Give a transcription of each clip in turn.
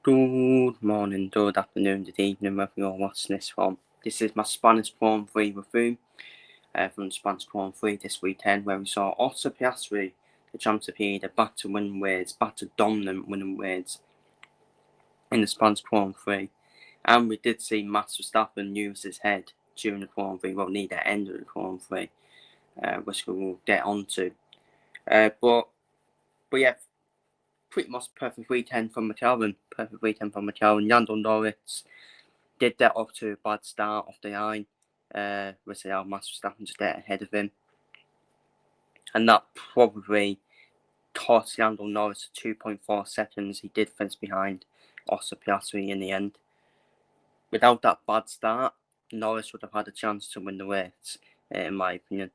Good morning, good afternoon, good evening, wherever you're watching this from. This is my Spanish Grand Prix review from the Spanish Grand Prix this weekend, where we saw Piastri, the champion, back to winning ways, back to dominant winning ways in the Spanish Grand Prix. And we did see Max Verstappen use his head during the Grand Prix, well, near the end of the Grand Prix, which we will get onto. But yeah, pretty much perfect weekend from McLaren. Lando Norris did get off to a bad start off the line. With Max Verstappen just get ahead of him. And that probably cost Lando Norris 2.4 seconds. He did finish behind Piastri in the end. Without that bad start, Norris would have had a chance to win the race, in my opinion.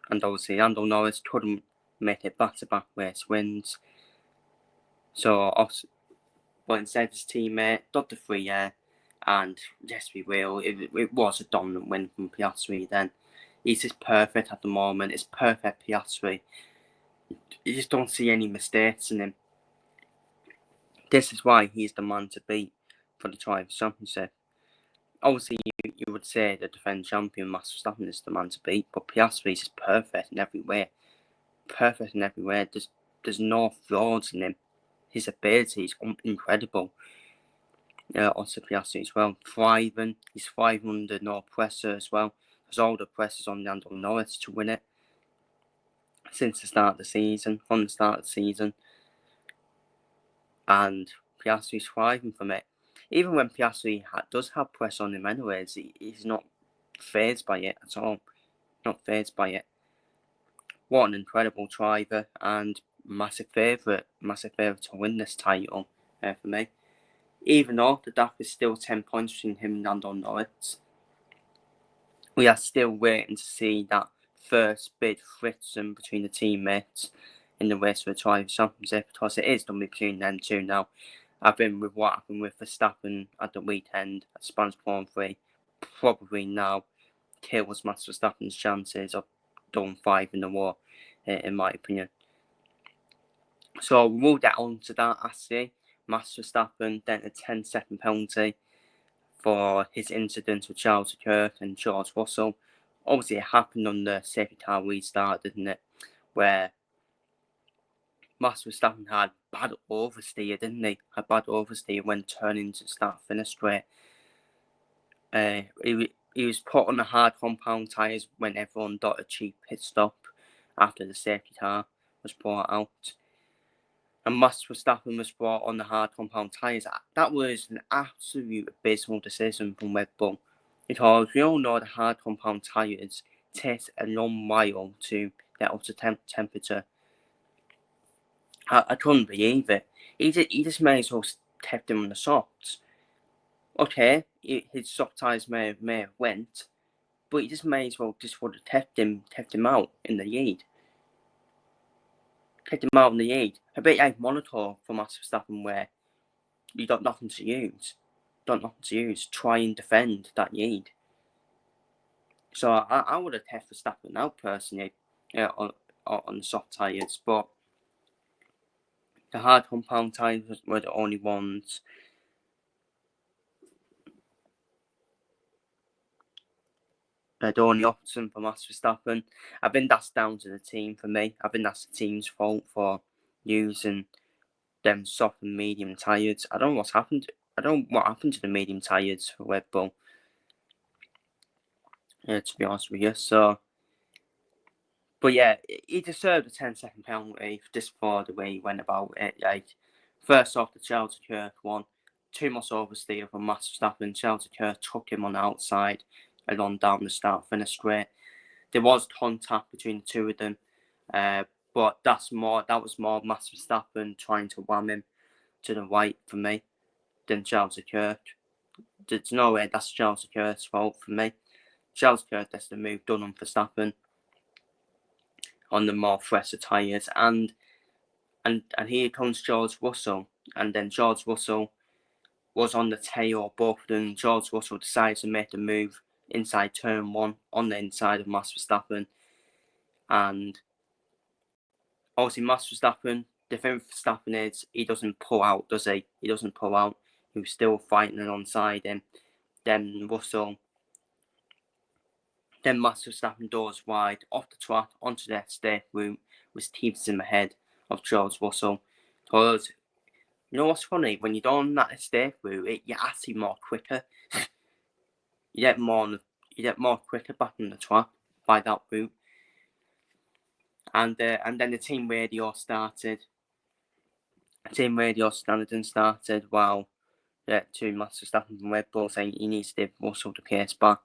And obviously, Lando Norris couldn't make it back-to-back race wins. But instead, his teammate got the free air, and yes, we will. It was a dominant win from Piastri then. He's just perfect at the moment. It's perfect Piastri. You just don't see any mistakes in him. This is why he's the man to beat for the Drivers' Championship. Obviously, you would say the defending champion, Max Verstappen, is the man to beat, but Piastri is just perfect in every way. Perfect in every way. There's no flaws in him. His ability is incredible. Also Piastri as well. Thriving. He's thriving under no pressure as well. There's all the pressures on Lando Norris to win it. Since the start of the season. From the start of the season. And Piastri's thriving from it. Even when Piastri does have pressure on him anyways, he's not fazed by it at all. Not fazed by it. What an incredible driver and massive favourite to win this title for me. Even though the gap is still 10 points between him and Lando Norris, we are still waiting to see that first big friction between the teammates in the race for the Drivers' Championship, because it is going to be between them two now. I've been with what happened with Verstappen at the weekend at Spanish Grand Prix, probably now kills Max Verstappen's chances of doing 5 in a row, in my opinion. So we'll get on to that, I see. Max Verstappen then a 10-second penalty for his incident with Charles Leclerc and George Russell. Obviously, it happened on the safety car restart, didn't it? Where Max Verstappen had bad oversteer, didn't he? Had bad oversteer when turning to start-finish straight. He was put on the hard compound tyres when everyone got a cheap pit stop after the safety car was brought out. And Max Verstappen was brought on the hard compound tyres. That was an absolute abysmal decision from Red Bull, because we all know the hard compound tyres takes a long while to get up to temperature. I couldn't believe it. He just may as well kept him on the softs. Okay, his soft tyres may have went, but he just may as well just would have kept him out in the lead. Kept him out in the lead. A bit like Monaco for Max Verstappen, where you got nothing to use. Try and defend that lead. So I would have kept Verstappen out personally on the soft tyres, but the hard compound tyres were the only ones. The only option for Max Verstappen. I think that's down to the team for me. I think that's the team's fault for using them soft and medium tyres. I don't know what happened to the medium tyres for Red Bull. To be honest with you. So, but yeah, he deserved a 10-second penalty just for the way he went about it. Like, first off, the Charles Leclerc one, too much oversteer from Max Verstappen. Charles Leclerc took him on the outside along down the start-finish straight. There was contact between the two of them, but that was more Max Verstappen trying to wham him to the right for me than Charles Leclerc. There's no way that's Charles Leclerc's fault for me. Charles Leclerc has the move done on Verstappen on the more fresher tyres, and here comes George Russell, and then George Russell was on the tail of both of them. George Russell decided to make the move inside turn 1 on the inside of Max Verstappen, and obviously Max Verstappen the thing with Verstappen is he doesn't pull out, does he? He doesn't pull out. He was still fighting alongside him. Then Russell, then Max Verstappen doors wide off the track onto the safe route, was teams in ahead of George Russell. Because you know what's funny? When you're on that estate route, you're actually more quicker. you get more quicker back on the track by that route. And then the team radio started. Team radio standard started while to Max Verstappen from Red Bull saying he needs to give Russell the pace back.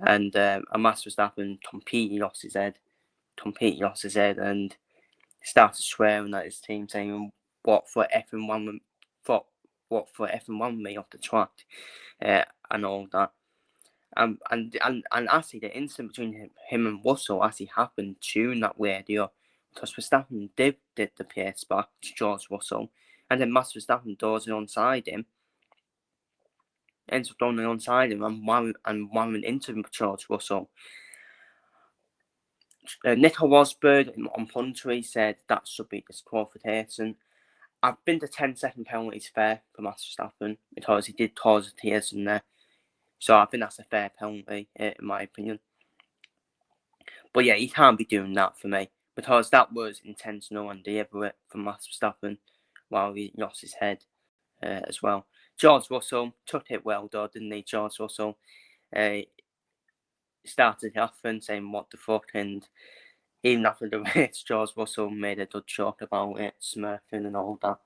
And Max Verstappen completely lost his head. And started swearing at his team, saying what for effing one with me off the track, and all that. And actually the incident between him and Russell actually happened during that radio, because Verstappen did the pace back to George Russell, and then Max Verstappen doors alongside him, ends up going alongside him and wowing into George Russell. Nico Rosberg on Puntary said that should be disqualification. I think the 10-second penalty is fair for Max Verstappen because he did cause a tears in there. So I think that's a fair penalty, in my opinion. But yeah, he can't be doing that for me, because that was intentional and deliberate from Max Verstappen while he lost his head as well. George Russell took it well though, didn't he? George Russell started off and saying what the fuck, and even after the race, George Russell made a good joke about it, smirking and all that.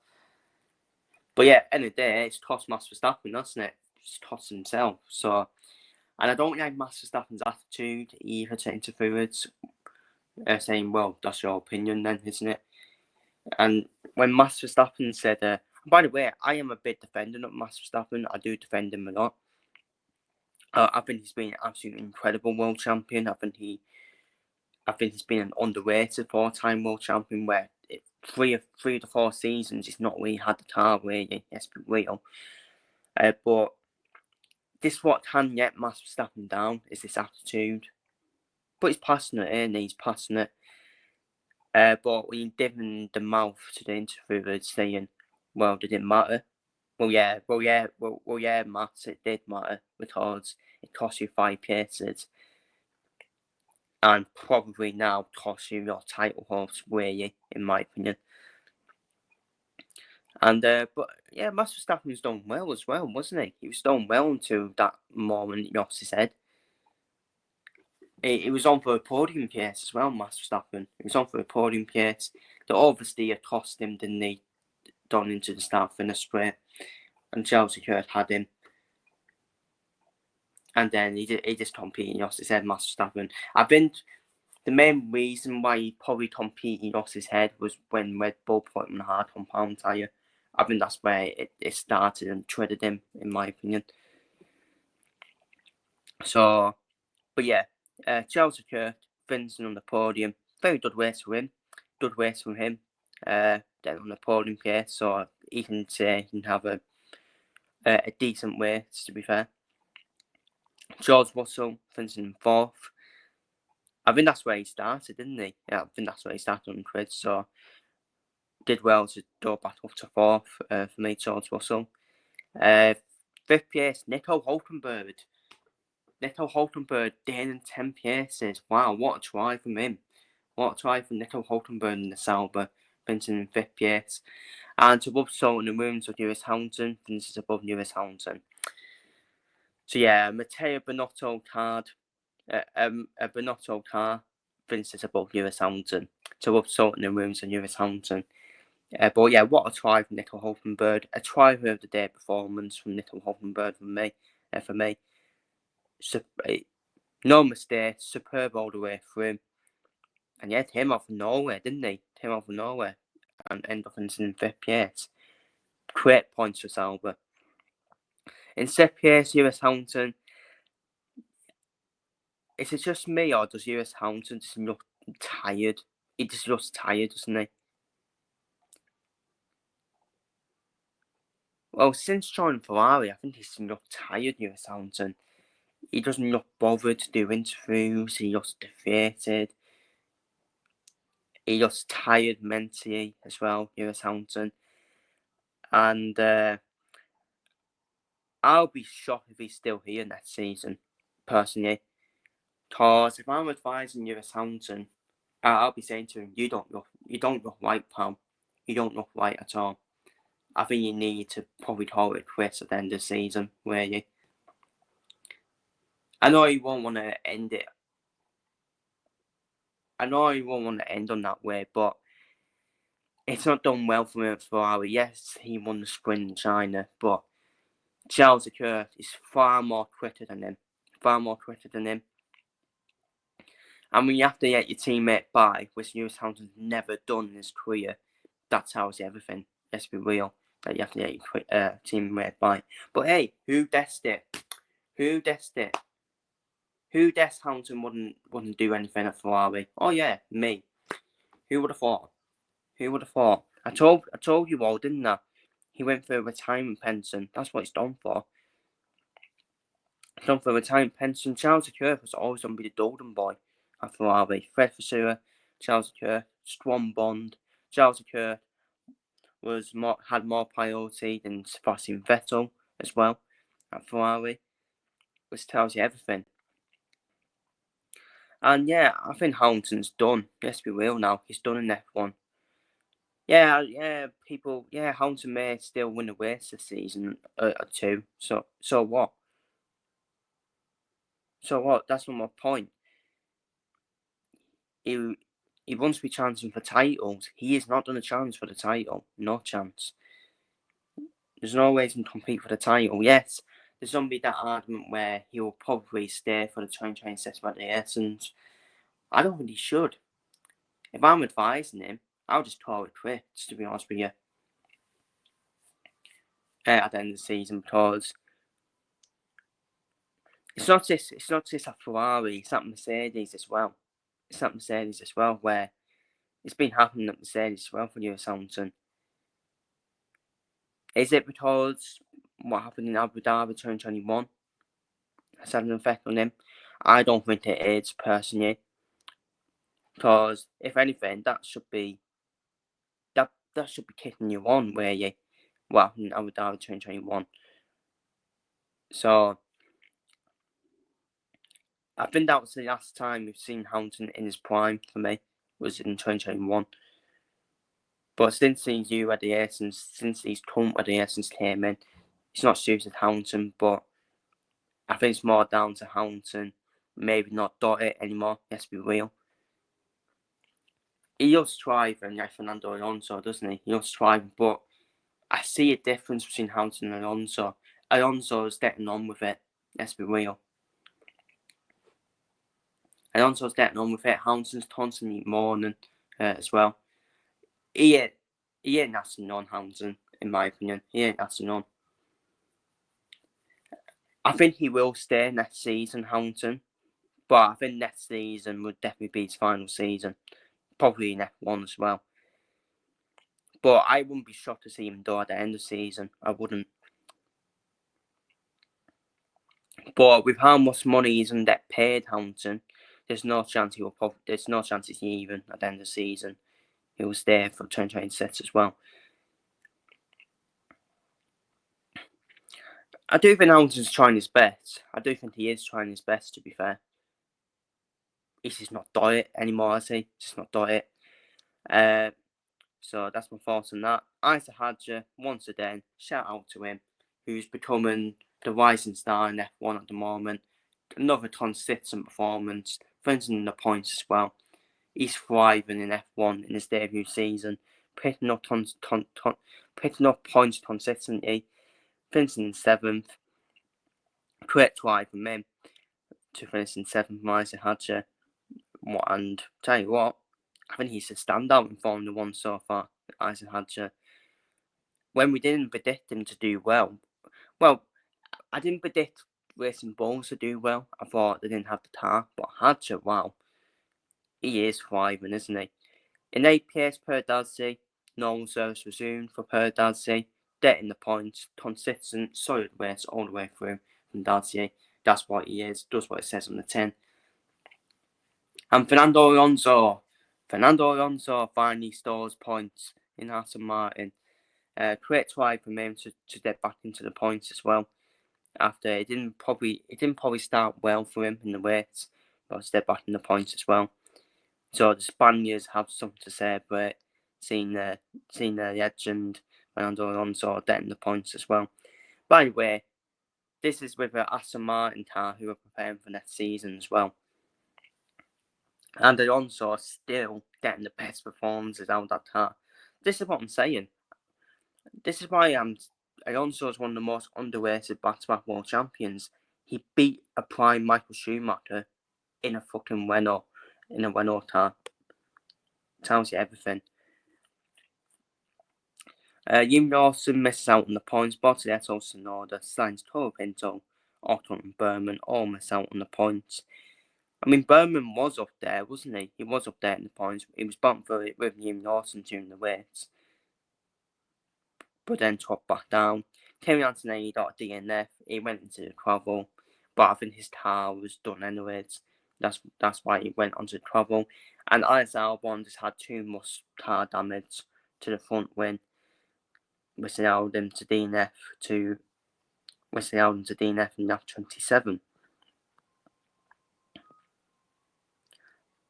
But yeah, end of the day, it's cost Max Verstappen, doesn't it? It's cost himself. So, and I don't like Max Verstappen's attitude either to interference, saying, well, that's your opinion then, isn't it? And when Max Verstappen said, by the way, I am a big defender of Max Verstappen. I do defend him a lot. I think he's been an absolutely incredible world champion. I think he's been an underrated 4-time world champion where three of the 4 seasons he's not really had the car really, let's be real. But this what can get Max Verstappen down is this attitude. But he's passionate, and he's passionate. But when you give him the mouth to the interviewer saying, well, did it matter? Well, yeah, Matt, it did matter because it cost you 5 places. And probably now cost you your title horse, really, in my opinion. And but yeah, Max Verstappen's done well as well, wasn't he? He was done well until that moment he lost his head. He was on for a podium place as well, Max Verstappen. He was on for a podium place. The oversteer cost him, didn't he? Down into the start finish straight, and Chelsea Kurt had him. And then he just completely lost his head, Max Verstappen. I think the main reason why he probably completely lost his head was when Red Bull put him on a hard compound tyre. I think that's where it started and treaded him, in my opinion. So, but yeah, Chelsea Kurt finishing on the podium. Very good race for him. Good race from him. Then on the podium place, so he can say he can have a decent race, to be fair. George Russell finishing 4th. I think that's where he started, didn't he? Yeah, I think that's where he started on the grid. So did well to go back up to 4th for me, George Russell. 5th place, Nico Hulkenberg. Nico Hulkenberg gaining 10 places. Wow, what a try from him. What a try from Nico Hulkenberg in the Sauber, finishing in 5th place. And to rub salt in the wounds of Lewis Hamilton, finishes above Lewis Hamilton. So yeah, Matteo Binotto car finishes above Lewis Hamilton. To rub salt in the wounds of Lewis Hamilton. But yeah, what a try from Nico Hulkenberg. A try of the day performance from Nico Hulkenberg for me. No mistake, superb all the way through him. And yeah, came off nowhere, didn't he? Came off nowhere and ended up in 5th place. Great points for Sauber. In 6th place, Lewis Hamilton. Is it just me, or does Lewis Hamilton just look tired? He just looks tired, doesn't he? Well, since joining Ferrari, I think he's looked tired, Lewis Hamilton. He doesn't look bothered to do interviews. He looks defeated. He looks tired mentally as well, Lewis Hamilton. And I'll be shocked if he's still here next season, personally. Because if I'm advising Lewis Hamilton, I'll be saying to him, you don't look right, pal. You don't look right at all. I think you need to probably call it quits at the end of the season, really. I know you won't want to end it. I know you won't want to end on that way, but it's not done well for him at Ferrari. Yes, he won the sprint in China, but Charles Leclerc is far more quicker than him. And when you have to get your teammate by, which Lewis Hamilton's never done in his career, that tells you everything. Let's be real. That you have to get your teammate by. But hey, who guessed it? Who guessed Hamilton wouldn't do anything at Ferrari? Oh yeah, me. Who would have thought? I told you all, didn't I? He went for a retirement pension. That's what he's done for. He's done for a retirement pension. Charles Leclerc was always going to be the golden boy at Ferrari. Fred Vasseur, Charles Leclerc, strong bond. Charles Leclerc had more priority than Sebastian Vettel as well at Ferrari, which tells you everything. And yeah, I think Hamilton's done. Let's be real now. He's done in F1. Yeah, Hamilton may still win a race this season or two. So what? That's not my point. He wants to be chancing for titles. He is not going to chance for the title. No chance. There's no way he can compete for the title. Yes, there's going to be that argument where he will probably stay for the 2026 Essence. I don't think he should. If I'm advising him, I'll just call it quits, to be honest with you. At the end of the season, because it's not just a Ferrari, it's at Mercedes as well. Where it's been happening at Mercedes as well for Lewis Hamilton. Is it because what happened in Abu Dhabi 2021 has had an effect on him? I don't think it is, personally. Because if anything, that should be kicking you on, where you what happened in Abu Dhabi 2021. So I think that was the last time we've seen Hamilton in his prime for me, was in 2021. But since these current radiations came in, it's not suited Hamilton, but I think it's more down to Hamilton maybe not dot it anymore, let's be real. He does strive, like Fernando Alonso, doesn't he? He does strive, but I see a difference between Hamilton and Alonso. Alonso's getting on with it, let's be real. Alonso's getting on with it. Hamilton's constantly mourning as well. He ain't asking on Hamilton, in my opinion. He ain't asking on. I think he will stay next season, Hamilton. But I think next season would definitely be his final season. Probably in F1 as well. But I wouldn't be shocked to see him do at the end of the season. I wouldn't. But with how much money he's going to get paid, Hamilton, there's no chance he's even at the end of the season. He will stay for 2026 as well. I do think Hamilton's trying his best. I do think he is trying his best, to be fair. He's just not doing it anymore, is he? Just not doing it. So that's my thoughts on that. Isaac Hadja, once again, shout out to him, who's becoming the rising star in F1 at the moment. Another consistent performance, finishing the points as well. He's thriving in F1 in his debut season, picking up points consistently, finishing 7th. Great try from him to finish in 7th, Isaac Hadja. And tell you what, I think he's a standout in Formula 1 so far, Isaac Hadja. When we didn't predict him to do well, I didn't predict Racing Bulls to do well. I thought they didn't have the car, but Hadja, wow, he is thriving, isn't he? In 8 PS per Dadsy, normal service resumed for per Dadsy, getting the points, consistent, solid race all the way through from Dadsy. That's what he is, does what it says on the tin. And Fernando Alonso, Fernando Alonso finally stores points in Aston Martin. Great try from him to get back into the points as well. After it didn't probably start well for him in the race, but step back in the points as well. So the Spaniards have something to celebrate, seeing the legend Fernando Alonso getting the points as well. By the way, this is with an Aston Martin car who are preparing for next season as well. And Alonso still getting the best performances out of that car. This is what I'm saying. This is why Alonso is one of the most underrated back-to-back world champions. He beat a prime Michael Schumacher in a fucking Renault car. Tells you everything. Jim Lawson misses out on the points. Bortoletto, Sonoda, Sainz, Toro Pinto, Ocon and Berman all miss out on the points. I mean, Berman was up there, wasn't he? He was up there in the points. He was bumped for it with Jim Lawson during the race, but then dropped back down. Kimi Antonelli got a DNF. He went into the trouble, but I think his car was done anyways. That's why he went onto the trouble. And Alex Albon just had too much car damage to the front wing, which allowed him to DNF in lap 27.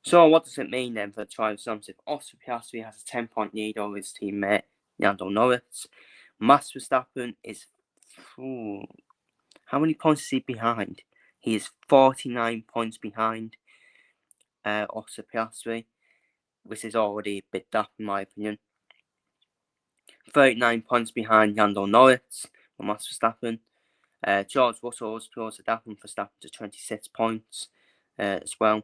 So what does it mean then for the drivers' championship? Oscar Piastri has a 10-point lead over his teammate Lando Norris. Max Verstappen is how many points is he behind? He is 49 points behind Oscar Piastri, which is already a bit daft in my opinion. 39 points behind Lando Norris for Max Verstappen. George Russell has closed the gap from Verstappen to 26 points as well.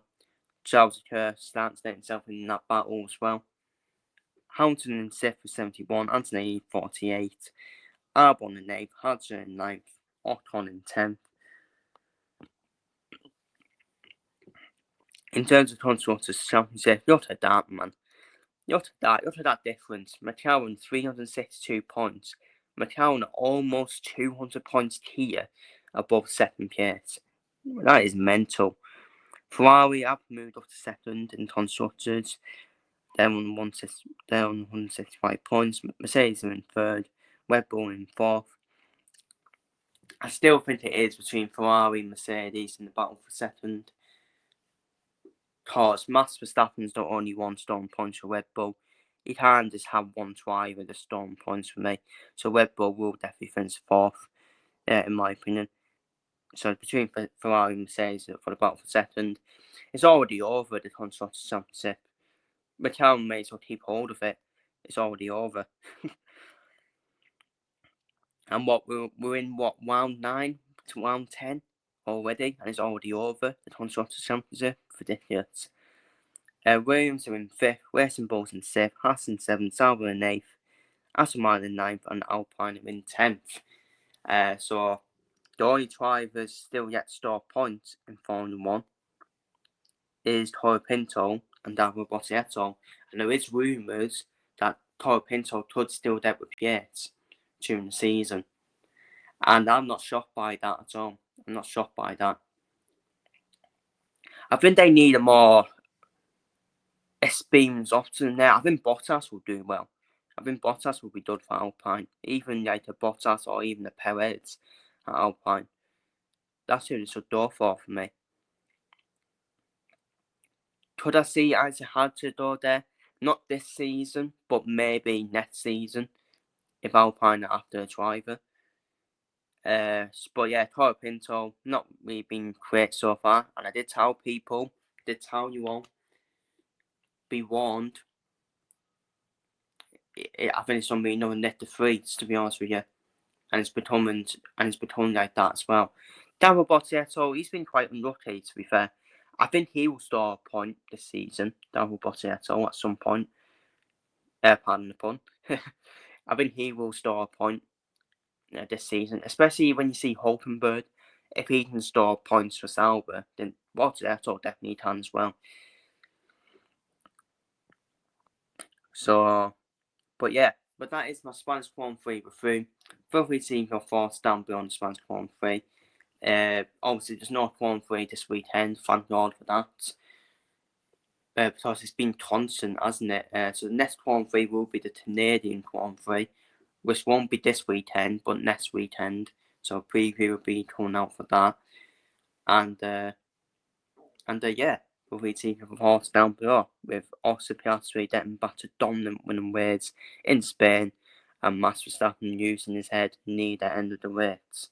Charles Leclerc starts to get himself in that battle as well. Hamilton in 6th with 71, Anthony 48, Albon in 8th, Hadjar in 9th, Ocon in 10th. In terms of Constructors' Championship, look at that, man. Look at that difference. McLaren 362 points. McLaren almost 200 points here above second place. That is mental. Ferrari have moved up to second in Constructors. They're on 165 points. Mercedes are in third. Red Bull in fourth. I still think it is between Ferrari and Mercedes in the battle for second. Because Max Verstappen's the only one stolen points for Red Bull. He can't just have one driver with the stolen points for me. So Red Bull will definitely finish fourth, in my opinion. So between Ferrari and Mercedes for the battle for second. It's already over, the Constructors' Championship. McLaren may as well keep hold of it. It's already over. And we're in round 9 to round 10 already, and it's already over. The Constructors' Championship, ridiculous. Williams are in 5th, Racing Bulls in 6th, Haas in 7th, Sauber in 8th, Aston Martin in 9th, and Alpine are in 10th. So the only drivers still yet to store points in Formula 1 is Toro Pinto and David Bortoletto. And there is rumours that Toro Pinto could still get with Yates during the season. And I'm not shocked by that at all. I'm not shocked by that. I think they need a more experienced option there. I think Bottas will do well. I think Bottas will be good for Alpine. Even like a Bottas or even a Perez at Alpine. That's who they should go for me. Could I see Isaac Hadjar go there? Not this season, but maybe next season if Alpine are after a driver. But yeah, Toro Pinto not really been great so far, and I did tell people, tell you all, be warned. I think it's going to be another net to freeze, to be honest with you, and it's becoming like that as well. Daryl Bortoletto, he's been quite unlucky, to be fair. I think he will score a point this season, Daryl Bortoletto, at some point. Pardon the pun. I think he will score a point this season, especially when you see Hulkenberg. If he can store points for Sauber, then Bortoletto definitely can as well. So, but that is my Spanish Formula 3 review. Feel free to leave your thoughts down below on Spanish Formula 3. Obviously, there's no Formula 3 this weekend, thank God for that. because it's been constant, hasn't it? So the next Grand Prix will be the Canadian Grand Prix, which won't be this weekend, but next weekend. So a preview will be coming out for that. And yeah, we'll be taking the horse down below with Oscar Piastri getting back to dominant winning ways in Spain, and Max Verstappen using his head near the end of the race.